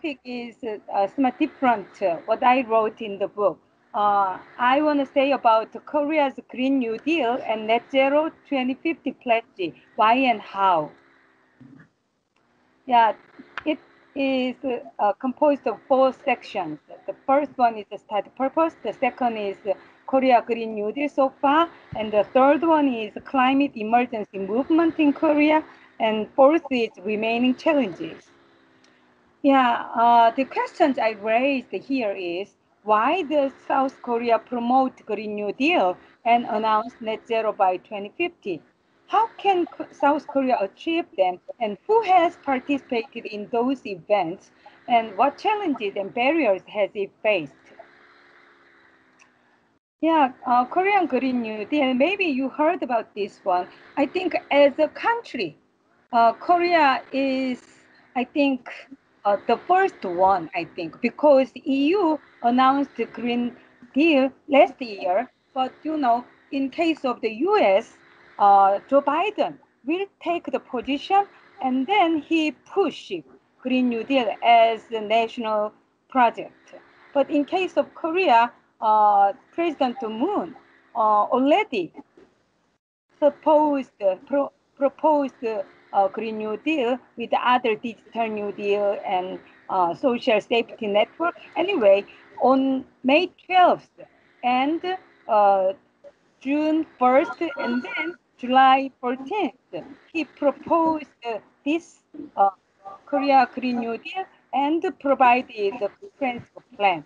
topic is somewhat different what I wrote in the book. I want to say about Korea's Green New Deal and Net Zero 2050 pledge, why and how. Yeah, it is composed of four sections. The first one is the study purpose. The second is Korea Green New Deal so far. And the third one is climate emergency movement in Korea. And fourth is remaining challenges. Yeah, the questions I raised here is why does South Korea promote Green New Deal and announce net zero by 2050? How can South Korea achieve them, and who has participated in those events, and what challenges and barriers has it faced? Yeah, Korean Green New Deal, maybe you heard about this one. I think as a country, Korea is, I think, the first one, I think, because EU announced the Green Deal last year, but in case of the US, Joe Biden will take the position and then he pushed Green New Deal as a national project. But in case of Korea, President Moon already proposed proposed Green New Deal with other digital New Deal and social safety network. Anyway, on May 12th and June 1st and then July 14th, he proposed this Korea Green New Deal and provided the comprehensive plan.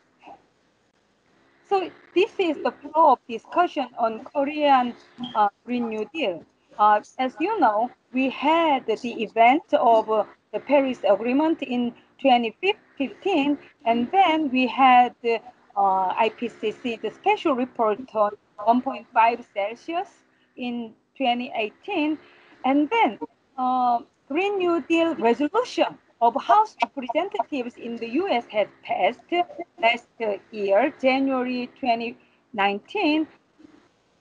So this is the flow of discussion on Korean Green New Deal. As you know, we had the event of the Paris Agreement in 2015, and then we had IPCC, the special report on 1.5 Celsius in 2018, and then Green New Deal resolution of House Representatives in the US has passed last year, January 2019.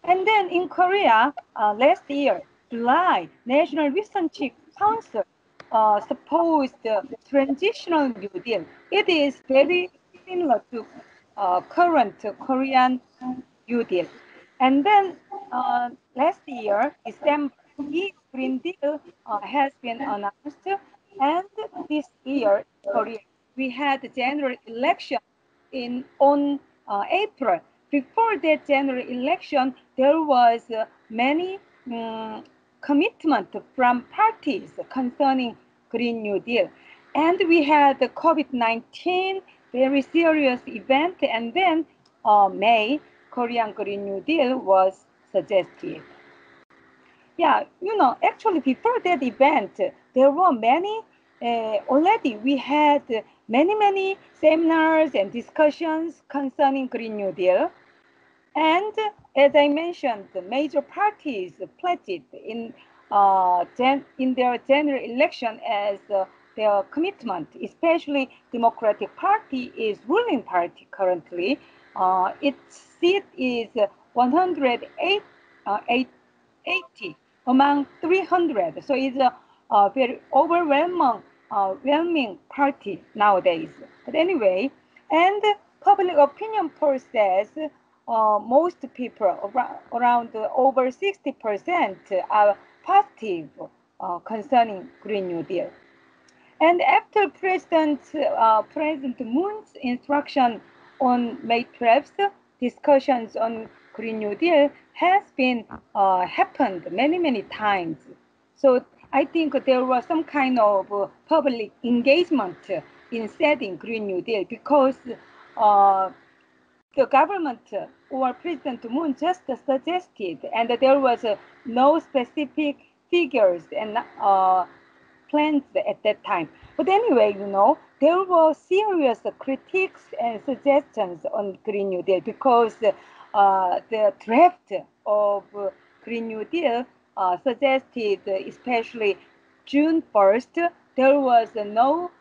And then in Korea, last year, July, National Research Council supposed transitional New Deal. It is very similar to current Korean New Deal. And then last year, December, EU Green Deal has been announced. And this year, Korea, we had the general election on April. Before that general election, there was many commitment from parties concerning Green New Deal. And we had the COVID-19, very serious event, and then May, Korean Green New Deal was suggested. Yeah, actually before that event, there were many, already we had many seminars and discussions concerning Green New Deal. And as I mentioned, the major parties pledged in their general election as their commitment, especially Democratic Party is ruling party currently. Its seat is 180 among 300. So it's a very overwhelming party nowadays. But anyway, and public opinion poll says most people, around over 60%, are positive concerning Green New Deal. And after President Moon's instruction on May 12th, discussions on Green New Deal has been happened many times. So I think there was some kind of public engagement in setting Green New Deal because the government or President Moon just suggested, and there was no specific figures and plans at that time. But anyway, there were serious critiques and suggestions on Green New Deal because the draft of Green New Deal suggested, especially June 1st, there was no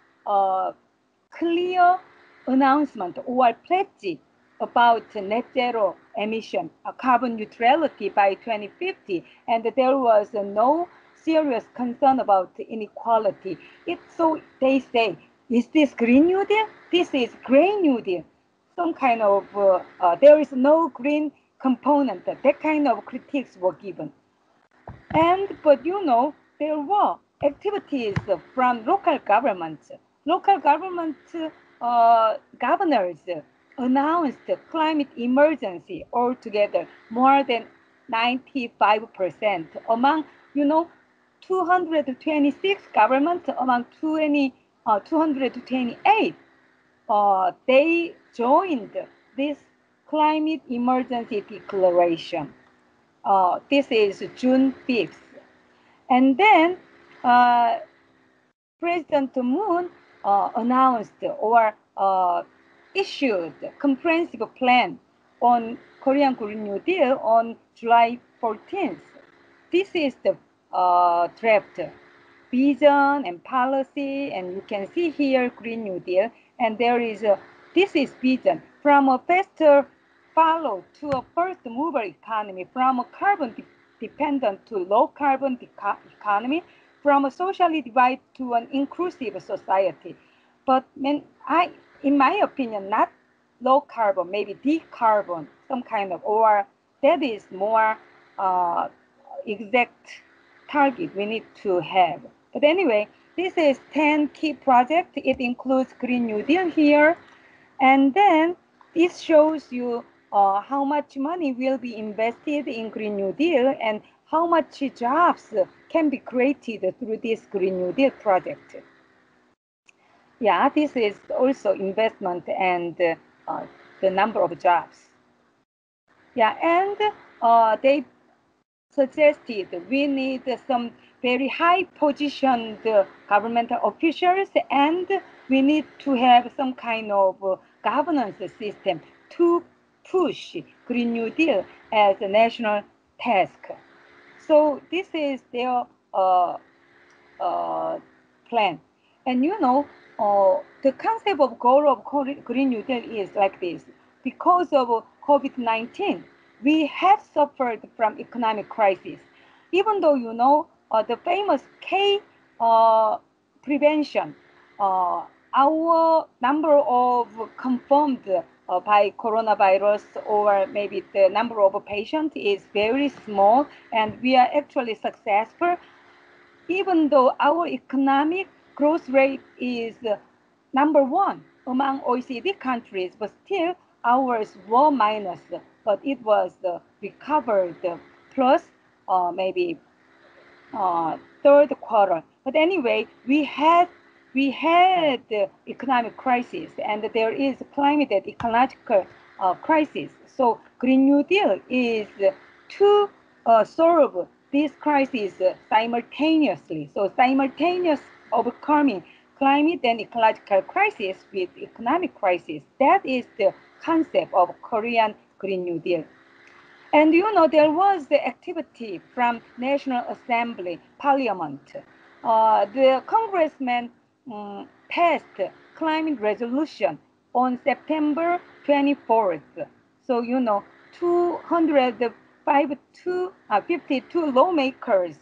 clear announcement or pledge about net zero emission, carbon neutrality by 2050, and there was no serious concern about inequality. So they say Is this Green New Deal? This is Gray New Deal. Some kind of, there is no green component. That kind of critiques were given. But there were activities from local governments. Local government governors announced climate emergency altogether, more than 95% among, 226 governments among 228. They joined this climate emergency declaration. This is June 5th. And then President Moon announced or issued comprehensive plan on Korean Green New Deal on July 14th. This is the draft vision and policy, and you can see here Green New Deal, and there is this is vision from a faster follow to a first mover economy, from a carbon dependent to low carbon economy, from a socially divided to an inclusive society. But in my opinion, not low carbon, maybe decarbon, some kind of, or that is more exact target we need to have. But anyway, this is 10 key projects. It includes Green New Deal here. And then this shows you how much money will be invested in Green New Deal and how much jobs can be created through this Green New Deal project. Yeah, this is also investment and the number of jobs. Yeah, and they suggested we need some very high positioned governmental officials, and we need to have some kind of governance system to push Green New Deal as a national task. So this is their plan. And the concept of goal of Green New Deal is like this. Because of COVID-19, we have suffered from economic crisis. Even though, the famous K prevention, our number of confirmed by coronavirus, or maybe the number of patients is very small, and we are actually successful. Even though our economic growth rate is number one among OECD countries, but still ours were minus, but it was recovered plus maybe third quarter. But anyway, we had economic crisis, and there is climate and ecological crisis. So Green New Deal is to solve this crisis simultaneously. So simultaneous overcoming climate and ecological crisis with economic crisis. That is the concept of Korean Green New Deal. And there was the activity from National Assembly, Parliament. The congressman passed climate resolution on September 24th. So 52 lawmakers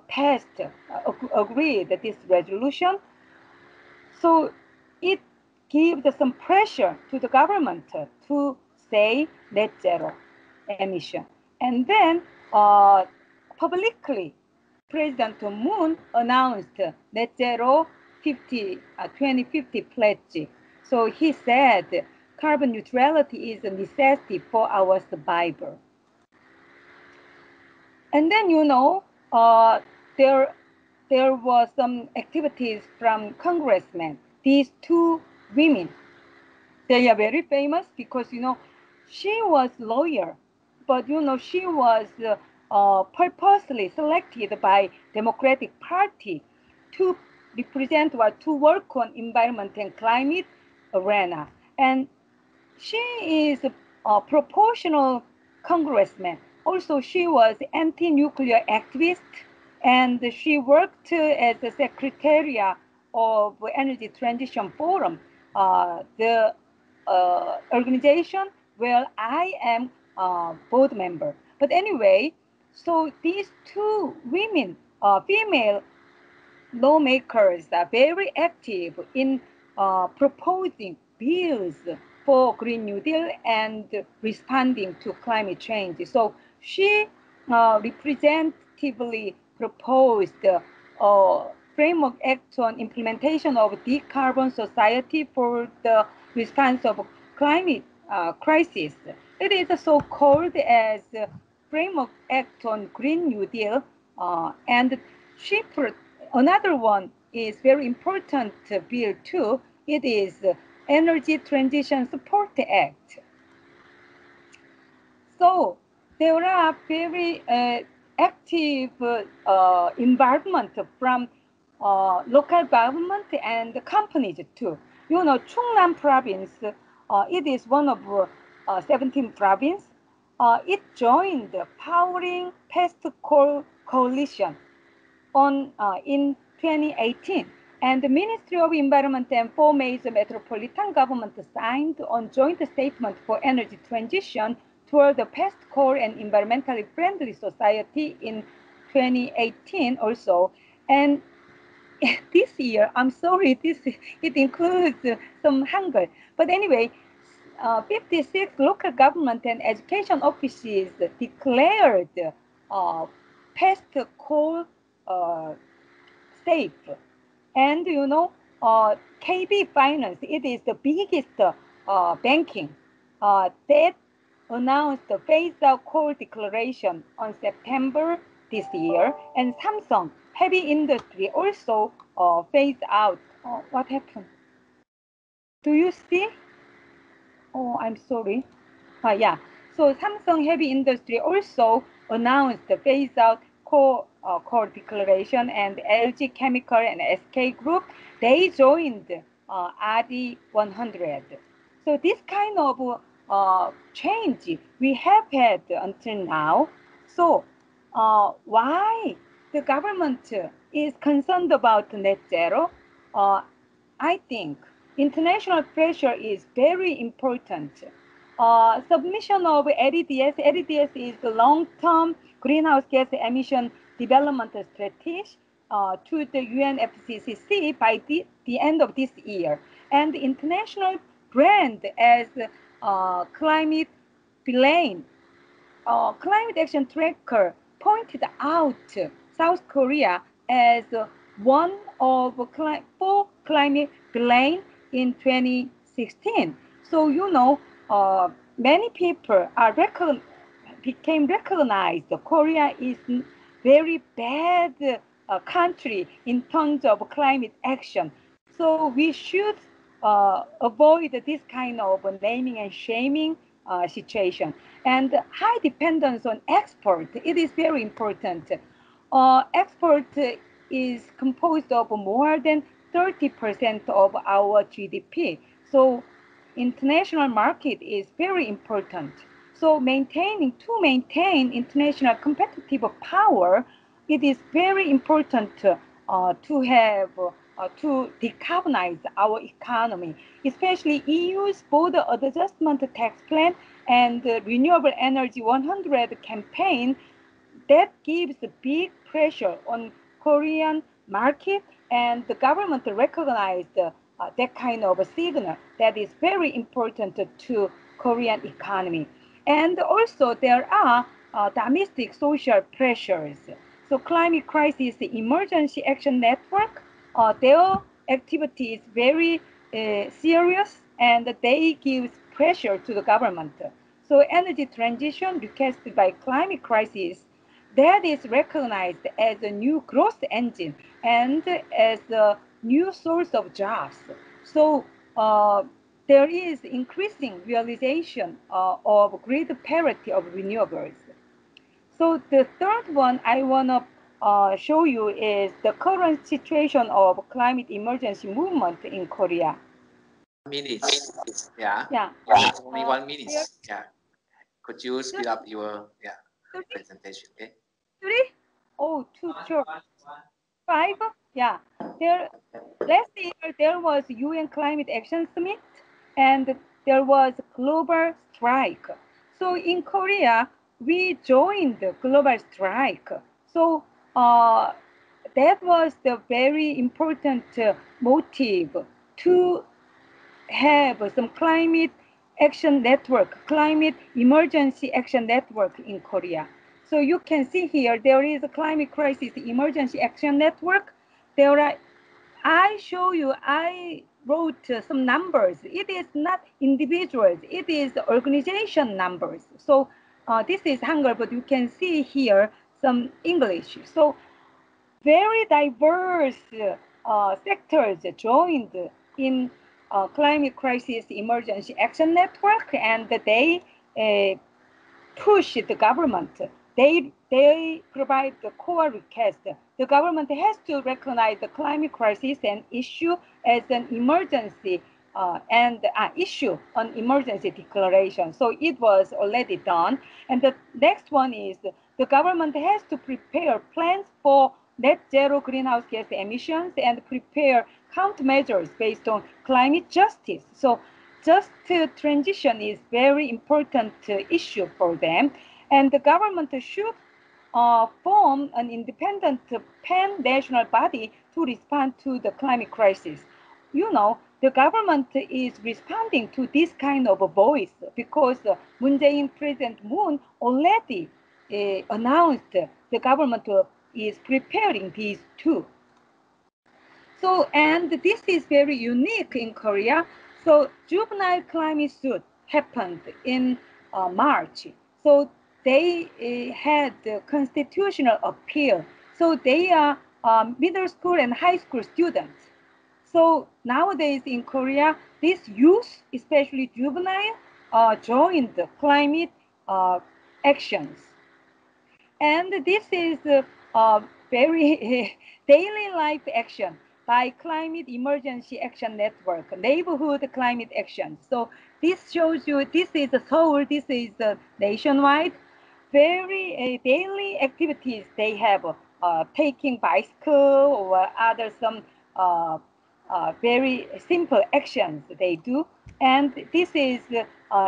passed, agreed this resolution. So it gives some pressure to the government to say net zero emission. And then publicly, President Moon announced net zero 2050 pledge. So he said carbon neutrality is a necessity for our survival. And then there was some activities from congressmen. These two women, they are very famous because she was lawyer, but she was purposely selected by Democratic Party to represent or to work on environment and climate arena. And she is a proportional congressman. Also, she was anti-nuclear activist, and she worked as the secretary of Energy Transition Forum, the organization where I am a board member. But anyway, so these two women, female lawmakers are very active in proposing bills for Green New Deal and responding to climate change. So she representatively proposed a framework act on implementation of decarbon society for the response of climate crisis. It is so-called as Framework Act on Green New Deal, and she another one is very important bill too. It is Energy Transition Support Act. So there are very active involvement from local government and companies too. You know, Chungnam province, it is one of 17 province. It joined the Powering Pest Coalition in 2018, and the Ministry of Environment and four major metropolitan governments signed on joint statement for energy transition toward the pest core and environmentally friendly society in 2018 also. And this year, I'm sorry, it includes some Hangul. But anyway, 56 local government and education offices declared pest core safe. And you know, KB Finance, it is the biggest banking that announced the phase out coal declaration on September this year. And Samsung Heavy Industry also phased out. What happened? Do you see? Oh, I'm sorry. Yeah. So Samsung Heavy Industry also announced the phase out core declaration, and LG Chemical and SK Group, they joined RD 100. So this kind of change we have had until now. So why the government is concerned about net zero? I think international pressure is very important. Submission of LEDS is the long-term greenhouse gas emission development strategy to the UNFCCC by the end of this year. And the international brand as climate blame Climate Action Tracker pointed out South Korea as one of four climate villain in 2016. So you know, many people became recognized. Korea is very bad country in terms of climate action. So we should avoid this kind of naming and shaming situation. And high dependence on export, it is very important. Export is composed of more than 30% of our GDP. So international market is very important. So to maintain international competitive power, it is very important to have to decarbonize our economy, especially EU's border adjustment tax plan and the Renewable Energy 100 campaign that gives big pressure on Korean market, and the government recognized that kind of a signal that is very important to Korean economy. And also there are domestic social pressures. So Climate Crisis Emergency Action Network, their activity is very serious, and they give pressure to the government. So energy transition requested by climate crisis, that is recognized as a new growth engine and as a new source of jobs. So there is increasing realization of grid parity of renewables. So the third one I want to show you is the current situation of climate emergency movement in Korea. Minutes. Yeah. Yeah. Only 1 minute. Yeah. Could you speed up your presentation? Okay. 3? Oh, 2 short. 5? Yeah. Last year there was UN Climate Action Summit, and there was global strike. So in Korea, we joined the global strike. So that was the very important motive to have some climate action network, climate emergency action network in Korea. So you can see here, there is a climate crisis emergency action network. There are, I wrote some numbers. It is not individuals, it is organization numbers. So this is Hangul, but you can see here some English. So very diverse sectors joined in climate crisis emergency action network, and they uh, push the government. They provide the core request. The government has to recognize the climate crisis and issue as an emergency and issue an emergency declaration. So it was already done. And the next one is the government has to prepare plans for net zero greenhouse gas emissions and prepare countermeasures based on climate justice. So just transition is very important issue for them, and the government should form an independent pan-national body to respond to the climate crisis. You know, the government is responding to this kind of a voice because Moon Jae-in, President Moon, already announced the government is preparing these two. So, and this is very unique in Korea. So, juvenile climate suit happened in March. So, they had the constitutional appeal. So, they are middle school and high school students. So, nowadays in Korea, these youth, especially juvenile, joined the climate actions. And this is a very daily life action by Climate Emergency Action Network, Neighborhood Climate Action. So this shows you, this is Seoul, this is nationwide. Very daily activities they have, taking bicycle or other some very simple actions they do. And this is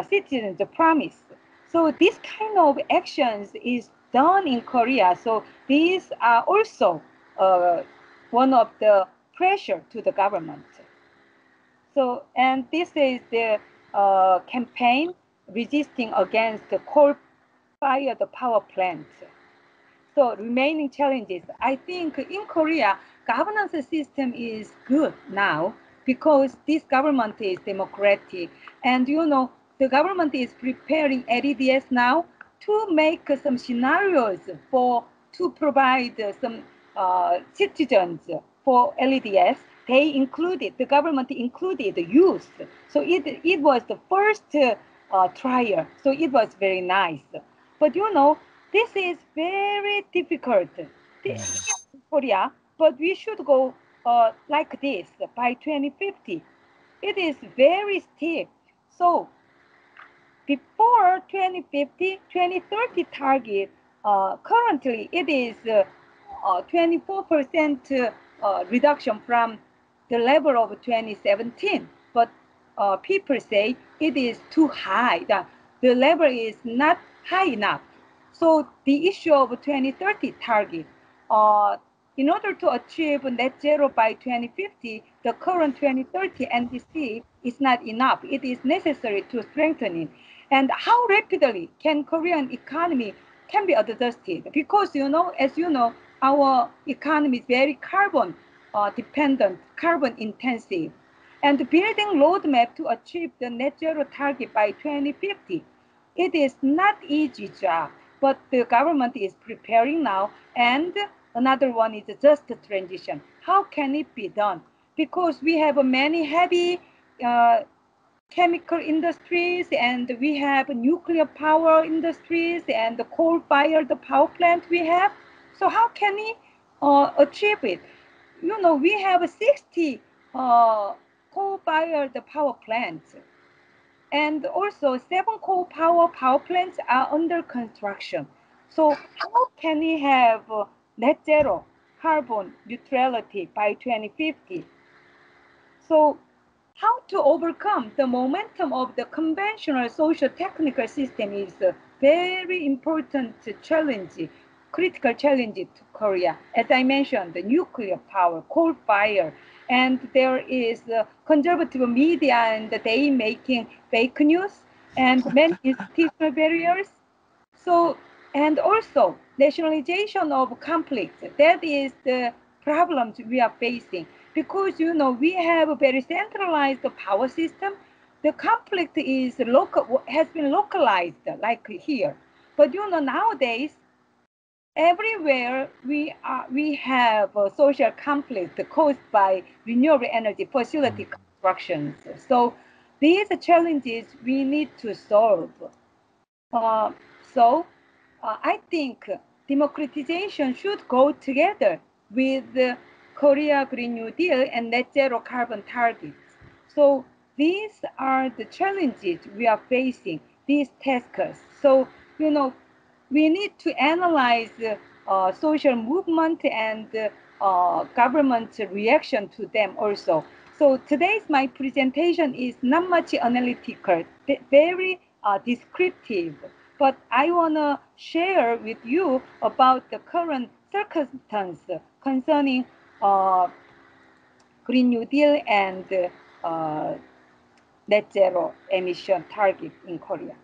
citizens' promise. So this kind of actions is done in Korea. So these are also one of the pressure to the government. So, and this is the campaign resisting against the coal-fired power plant. So remaining challenges, I think in Korea, governance system is good now because this government is democratic. And you know, the government is preparing LEDs now to make some scenarios to provide some citizens for LEDs. The government included youth. So it was the first trial. So it was very nice. But you know, this is very difficult in Korea, but we should go like this by 2050. It is very steep. So before 2050, 2030 target, currently it is 24% reduction from the level of 2017. But people say it is too high, that the level is not high enough. So the issue of 2030 target, in order to achieve net zero by 2050, the current 2030 NDC is not enough. It is necessary to strengthen it. And how rapidly can Korean economy can be adjusted? Because you know, as you know, our economy is very carbon dependent, carbon intensive, and building roadmap to achieve the net zero target by 2050. It is not easy job, but the government is preparing now. And another one is just the transition. How can it be done? Because we have many heavy chemical industries, and we have nuclear power industries and the coal-fired power plant we have. So how can we achieve it? You know, we have 60 coal-fired power plants, and also 7 coal power plants are under construction. So how can we have net zero carbon neutrality by 2050? So how to overcome the momentum of the conventional social technical system is a very important challenge. critical challenges to Korea. As I mentioned, the nuclear power, coal fire, and there is conservative media and they making fake news and many institutional barriers. So, and also nationalization of conflicts. That is the problems we are facing because we have a very centralized power system. The conflict is local, has been localized like here. But nowadays everywhere we have social conflict caused by renewable energy facility constructions. So these challenges we need to solve. Uh, so I think democratization should go together with the Korea Green New Deal and net zero carbon targets. So these are the challenges we are facing, these tasks. So, we need to analyze social movement and government reaction to them also. So today's my presentation is not much analytical, very descriptive, but I want to share with you about the current circumstance concerning Green New Deal and net zero emission target in Korea.